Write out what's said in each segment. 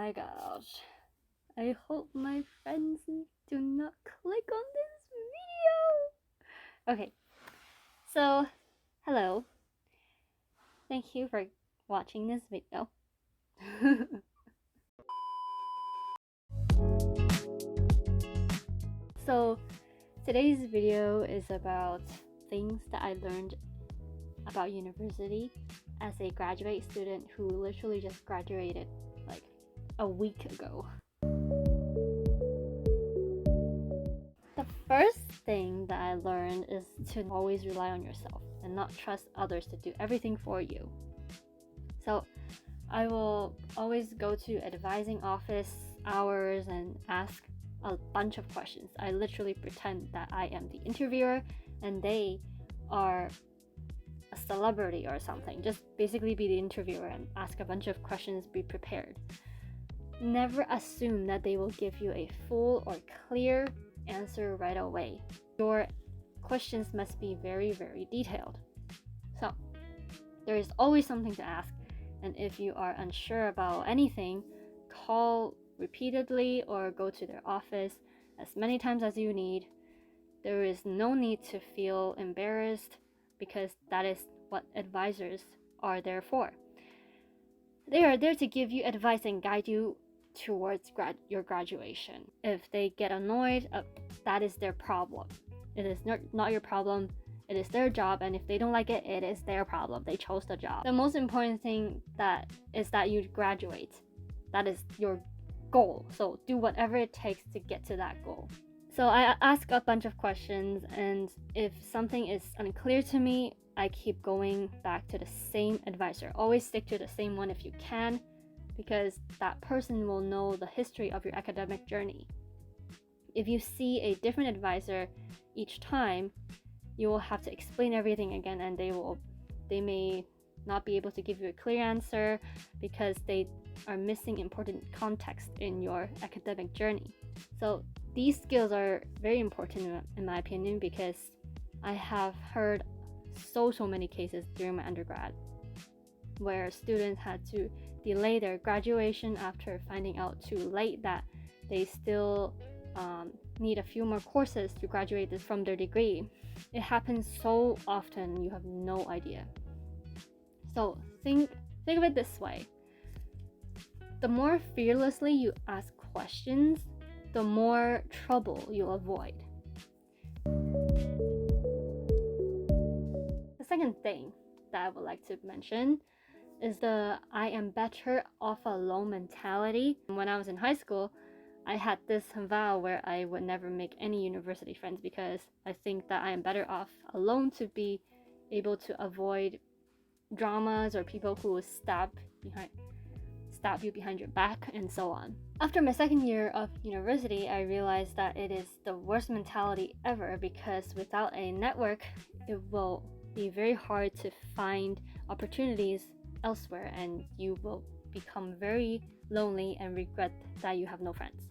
my gosh. I hope my friends do not click on this video. Okay, so hello. Thank you for watching this video. So today's video is about things that I learned about university as a graduate student who literally just graduated like a week ago. The first thing that I learned is to always rely on yourself and not trust others to do everything for you. So I will always go to advising office hours and ask a bunch of questions. I literally pretend that I am the interviewer and they are a celebrity or something. Just basically be the interviewer and ask a bunch of questions, be prepared. Never assume that they will give you a full or clear answer right away. Your questions must be very, very detailed. So there is always something to ask, and if you are unsure about anything, call repeatedly or go to their office as many times as you need. There is no need to feel embarrassed because that is what advisors are there for. They are there to give you advice and guide you towards your graduation. If they get annoyed, that is their problem. It is not your problem. It is their job, and if they don't like it, it is their problem. They chose the job. The most important thing is that you graduate. That is your goal. So do whatever it takes to get to that goal. So I ask a bunch of questions, and if something is unclear to me, I keep going back to the same advisor. Always stick to the same one if you can, because that person will know the history of your academic journey. If you see a different advisor each time, you will have to explain everything again, and they may not be able to give you a clear answer because they are missing important context in your academic journey. So these skills are very important in my opinion, because I have heard so many cases during my undergrad where students had to delay their graduation after finding out too late that they still need a few more courses to graduate from their degree. It happens so often, you have no idea. So think of it this way. The more fearlessly you ask questions, the more trouble you'll avoid. The second thing that I would like to mention is the I am better off alone mentality. When I was in high school, I had this vow where I would never make any university friends because I think that I am better off alone to be able to avoid dramas or people who will stab you behind your back and so on. After my second year of university, I realized that it is the worst mentality ever, because without a network, it will be very hard to find opportunities elsewhere, and you will become very lonely and regret that you have no friends.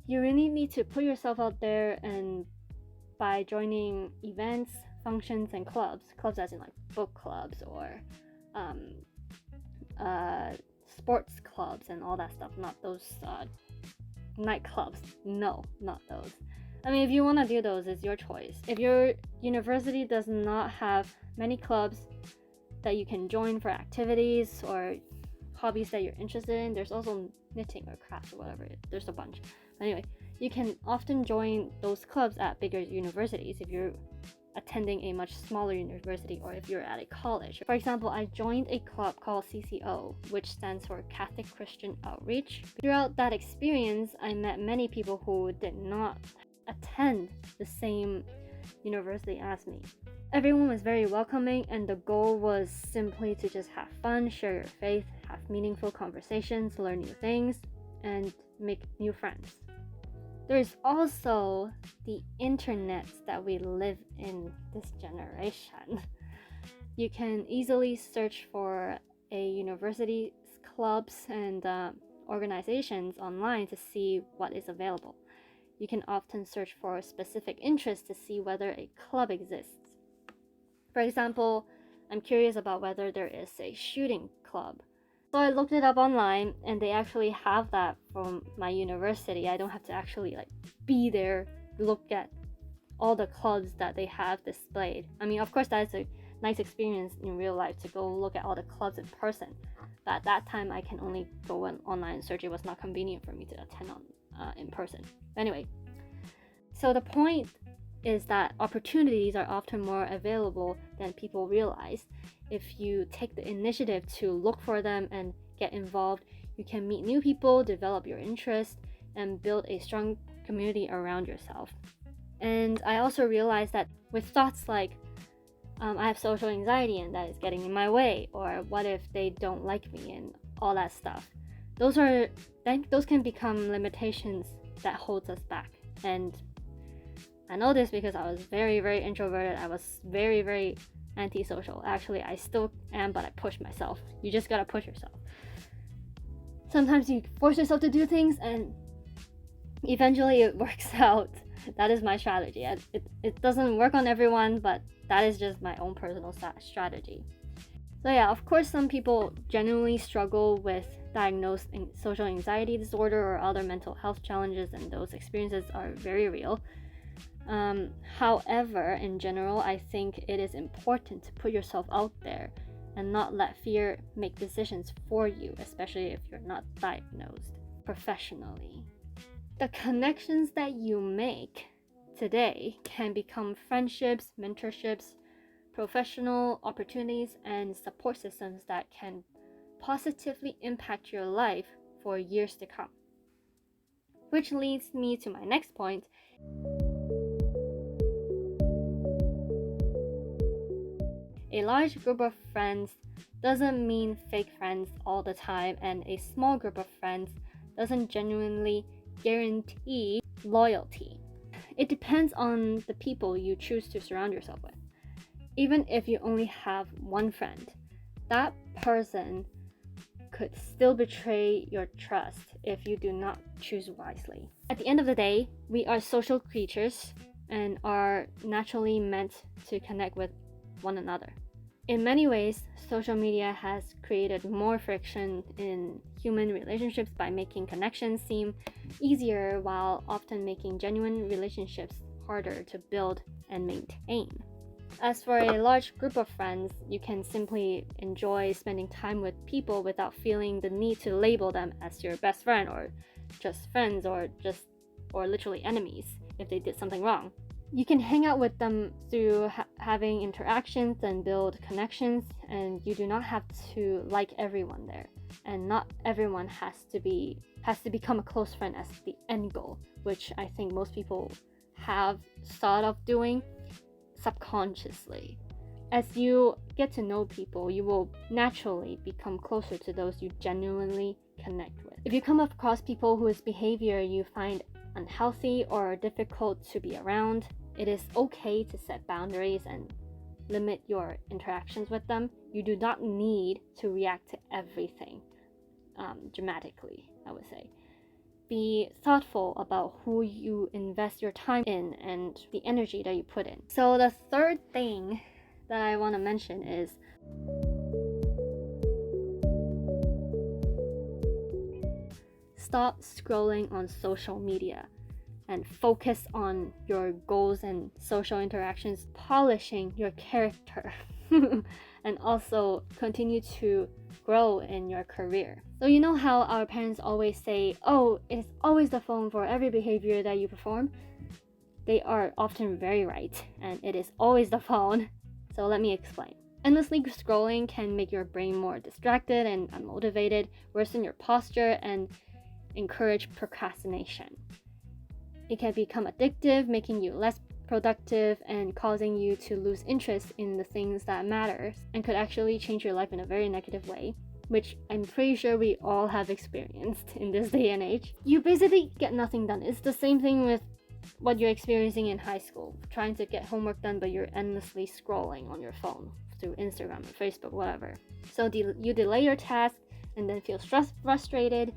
You really need to put yourself out there, and by joining events, functions, and clubs as in like book clubs or sports clubs and all that stuff, not those nightclubs. No, not those. I mean, if you want to do those, it's your choice. If your university does not have many clubs that you can join for activities or hobbies that you're interested in, there's also knitting or crafts or whatever. There's a bunch. But anyway, you can often join those clubs at bigger universities if you're attending a much smaller university or if you're at a college. For example, I joined a club called CCO, which stands for Catholic Christian Outreach. Throughout that experience, I met many people who did not attend the same university as me. Everyone was very welcoming, and the goal was simply to just have fun, share your faith, have meaningful conversations, learn new things, and make new friends. There's also the internet that we live in this generation. You can easily search for a university's clubs and organizations online to see what is available. You can often search for specific interests to see whether a club exists. For example, I'm curious about whether there is a shooting club. So I looked it up online, and they actually have that from my university. I don't have to actually like be there, look at all the clubs that they have displayed. I mean, of course, that's a nice experience in real life to go look at all the clubs in person. But at that time, I can only go on online and search. It was not convenient for me to attend in person. Anyway, so the point is that opportunities are often more available than people realize. If you take the initiative to look for them and get involved, you can meet new people, develop your interest, and build a strong community around yourself. And I also realized that with thoughts like, I have social anxiety and that is getting in my way, or what if they don't like me, and all that stuff. Those can become limitations that holds us back. And I know this because I was very, very introverted. I was very, very antisocial. Actually, I still am, but I push myself. You just gotta push yourself. Sometimes you force yourself to do things, and eventually it works out. That is my strategy. It doesn't work on everyone, but that is just my own personal strategy. So yeah, of course, some people genuinely struggle with diagnosed social anxiety disorder or other mental health challenges, and those experiences are very real. However, in general, I think it is important to put yourself out there and not let fear make decisions for you, especially if you're not diagnosed professionally. The connections that you make today can become friendships, mentorships, professional opportunities, and support systems that can positively impact your life for years to come. Which leads me to my next point. A large group of friends doesn't mean fake friends all the time, and a small group of friends doesn't genuinely guarantee loyalty. It depends on the people you choose to surround yourself with. Even if you only have one friend, that person could still betray your trust if you do not choose wisely. At the end of the day, we are social creatures and are naturally meant to connect with one another. In many ways, social media has created more friction in human relationships by making connections seem easier while often making genuine relationships harder to build and maintain. As for a large group of friends, you can simply enjoy spending time with people without feeling the need to label them as your best friend or just friends or literally enemies if they did something wrong. You can hang out with them through having interactions and build connections, and you do not have to like everyone there. And not everyone has to become a close friend as the end goal, which I think most people have thought of doing subconsciously. As you get to know people, you will naturally become closer to those you genuinely connect with. If you come across people whose behavior you find unhealthy or difficult to be around, it is okay to set boundaries and limit your interactions with them. You do not need to react to everything dramatically, I would say. Be thoughtful about who you invest your time in and the energy that you put in. So the third thing that I want to mention is stop scrolling on social media and focus on your goals and social interactions, polishing your character, and also continue to grow in your career. So you know how our parents always say, oh, it's always the phone for every behavior that you perform? They are often very right, and it is always the phone. So let me explain. Endlessly scrolling can make your brain more distracted and unmotivated, worsen your posture, and encourage procrastination. It can become addictive, making you less productive and causing you to lose interest in the things that matter, and could actually change your life in a very negative way, which I'm pretty sure we all have experienced in this day and age. You basically get nothing done. It's the same thing with what you're experiencing in high school, trying to get homework done, but you're endlessly scrolling on your phone through Instagram or Facebook, whatever. So you delay your task and then feel frustrated,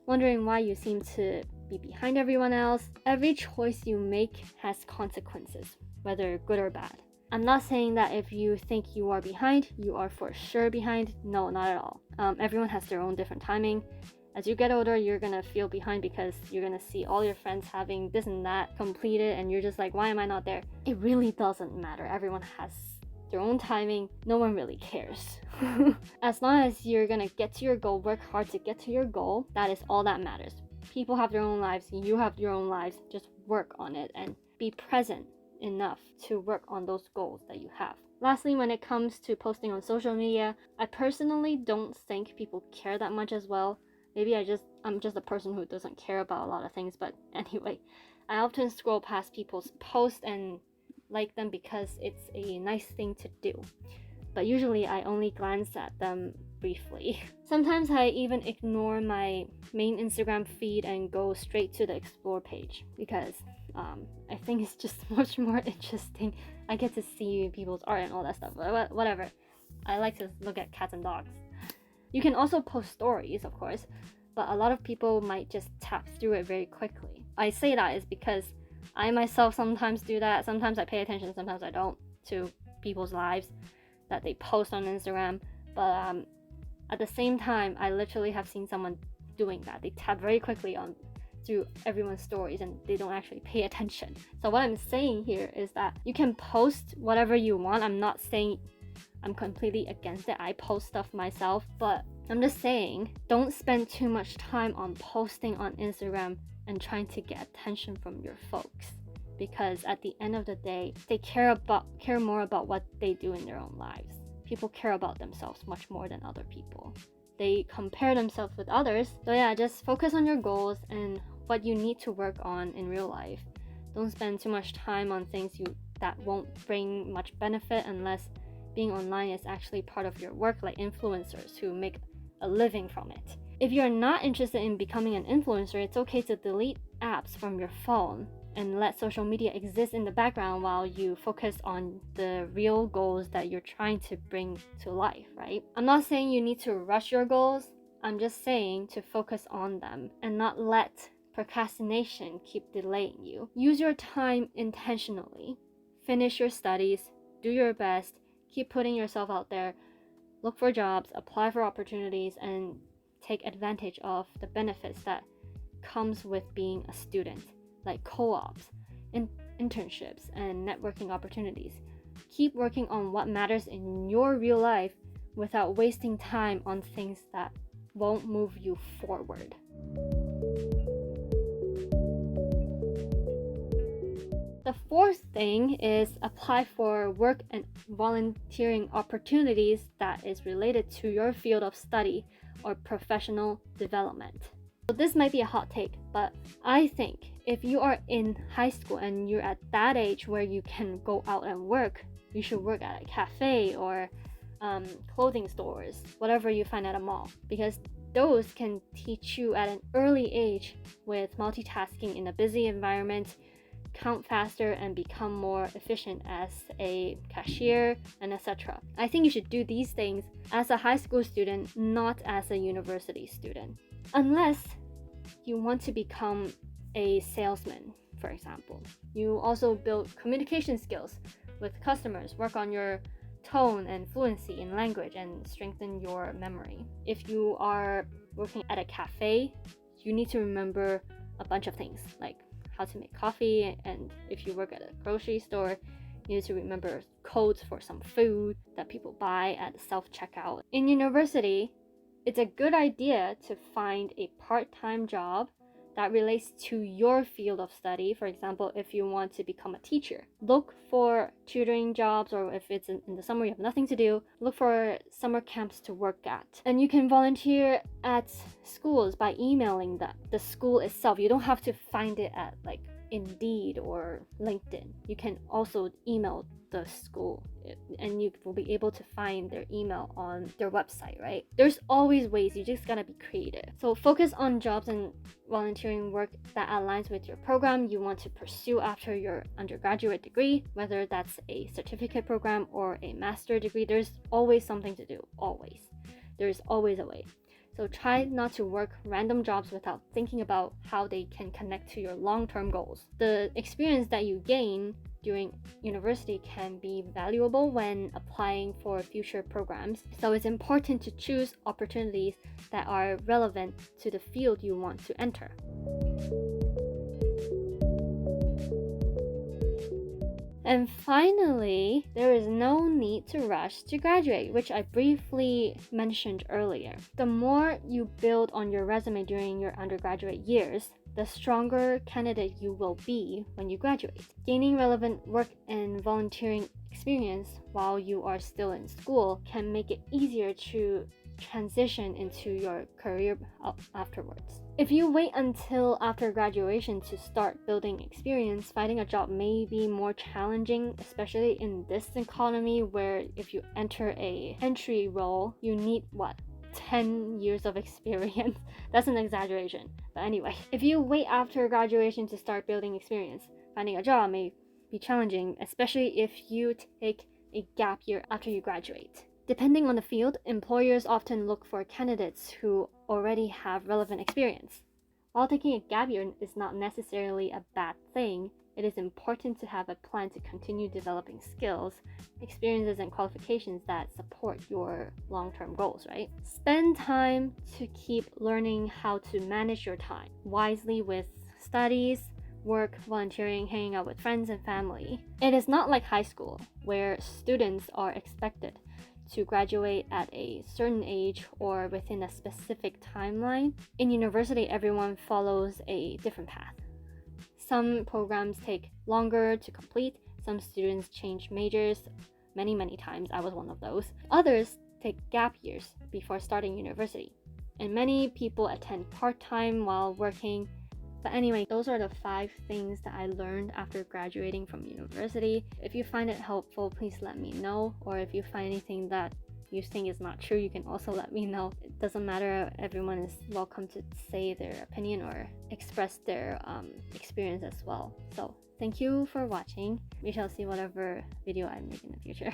wondering why you seem to be behind everyone else. Every choice you make has consequences, whether good or bad. I'm not saying that if you think you are behind, you are for sure behind. No, not at all. Everyone has their own different timing. As you get older, you're gonna feel behind because you're gonna see all your friends having this and that completed, and you're just like, why am I not there? It really doesn't matter. Everyone has their own timing. No one really cares. As long as you're gonna get to your goal, work hard to get to your goal, that is all that matters. People have their own lives, you have your own lives. Just work on it and be present enough to work on those goals that you have. Lastly, when it comes to posting on social media, I personally don't think people care that much as well. Maybe I'm just a person who doesn't care about a lot of things, but anyway, I often scroll past people's posts and like them because it's a nice thing to do. But usually I only glance at them briefly. Sometimes I even ignore my main Instagram feed and go straight to the explore page because I think it's just much more interesting. I get to see people's art and all that stuff. Whatever. I like to look at cats and dogs. You can also post stories, of course, but a lot of people might just tap through it very quickly. I say that is because I myself sometimes do that. Sometimes I pay attention, sometimes I don't, to people's lives that they post on Instagram. But at the same time, I literally have seen someone doing that. They tap very quickly on through everyone's stories and they don't actually pay attention. So what I'm saying here is that you can post whatever you want. I'm not saying I'm completely against it. I post stuff myself, but I'm just saying don't spend too much time on posting on Instagram and trying to get attention from your folks, because at the end of the day, they care more about what they do in their own lives. People care about themselves much more than other people. They compare themselves with others. So yeah, just focus on your goals and what you need to work on in real life. Don't spend too much time on things that won't bring much benefit unless being online is actually part of your work, like influencers who make a living from it. If you're not interested in becoming an influencer, it's okay to delete apps from your phone and let social media exist in the background while you focus on the real goals that you're trying to bring to life, right? I'm not saying you need to rush your goals. I'm just saying to focus on them and not let procrastination keep delaying you. Use your time intentionally. Finish your studies, do your best, keep putting yourself out there, look for jobs, apply for opportunities, and take advantage of the benefits that comes with being a student, like co-ops, internships, and networking opportunities. Keep working on what matters in your real life without wasting time on things that won't move you forward. The fourth thing is apply for work and volunteering opportunities that is related to your field of study or professional development. So this might be a hot take, but I think if you are in high school and you're at that age where you can go out and work, you should work at a cafe or clothing stores, whatever you find at a mall, because those can teach you at an early age with multitasking in a busy environment, count faster and become more efficient as a cashier, and etc. I think you should do these things as a high school student, not as a university student. Unless you want to become a salesman, for example. You also build communication skills with customers, work on your tone and fluency in language, and strengthen your memory. If you are working at a cafe, you need to remember a bunch of things, like how to make coffee, and if you work at a grocery store, you need to remember codes for some food that people buy at the self-checkout. In university, it's a good idea to find a part-time job that relates to your field of study. For example, if you want to become a teacher, look for tutoring jobs, or if it's in the summer you have nothing to do, look for summer camps to work at. And you can volunteer at schools by emailing the school itself. You don't have to find it at like Indeed or LinkedIn. You can also email the school and you will be able to find their email on their website, right? There's always ways, you just gotta be creative. So focus on jobs and volunteering work that aligns with your program you want to pursue after your undergraduate degree, whether that's a certificate program or a master degree. There's always something to do, always. There's always a way. So try not to work random jobs without thinking about how they can connect to your long-term goals. The experience that you gain during university can be valuable when applying for future programs. So it's important to choose opportunities that are relevant to the field you want to enter. And finally, there is no need to rush to graduate, which I briefly mentioned earlier. The more you build on your resume during your undergraduate years, the stronger candidate you will be when you graduate. Gaining relevant work and volunteering experience while you are still in school can make it easier to transition into your career afterwards. If you wait until after graduation to start building experience, finding a job may be more challenging, especially in this economy where if you enter a entry role, you need 10 years of experience. That's an exaggeration. But anyway, if you wait after graduation to start building experience, finding a job may be challenging, especially if you take a gap year after you graduate. Depending on the field, employers often look for candidates who already have relevant experience. While taking a gap year is not necessarily a bad thing, it is important to have a plan to continue developing skills, experiences, and qualifications that support your long-term goals, right? Spend time to keep learning how to manage your time wisely with studies, work, volunteering, hanging out with friends and family. It is not like high school, where students are expected to graduate at a certain age or within a specific timeline. In university, everyone follows a different path. Some programs take longer to complete. Some students change majors many times. I was one of those. Others take gap years before starting university. And many people attend part-time while working. But anyway, those are the 5 things that I learned after graduating from university. If you find it helpful, please let me know. Or if you find anything that you think is not true, you can also let me know. It doesn't matter, everyone is welcome to say their opinion or express their experience as well. So thank you for watching. We shall see whatever video I make in the future.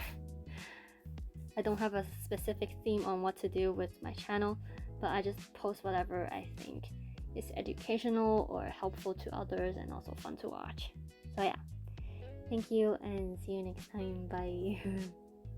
I don't have a specific theme on what to do with my channel, but I just post whatever I think is educational or helpful to others and also fun to watch. So yeah, thank you and see you next time. Bye.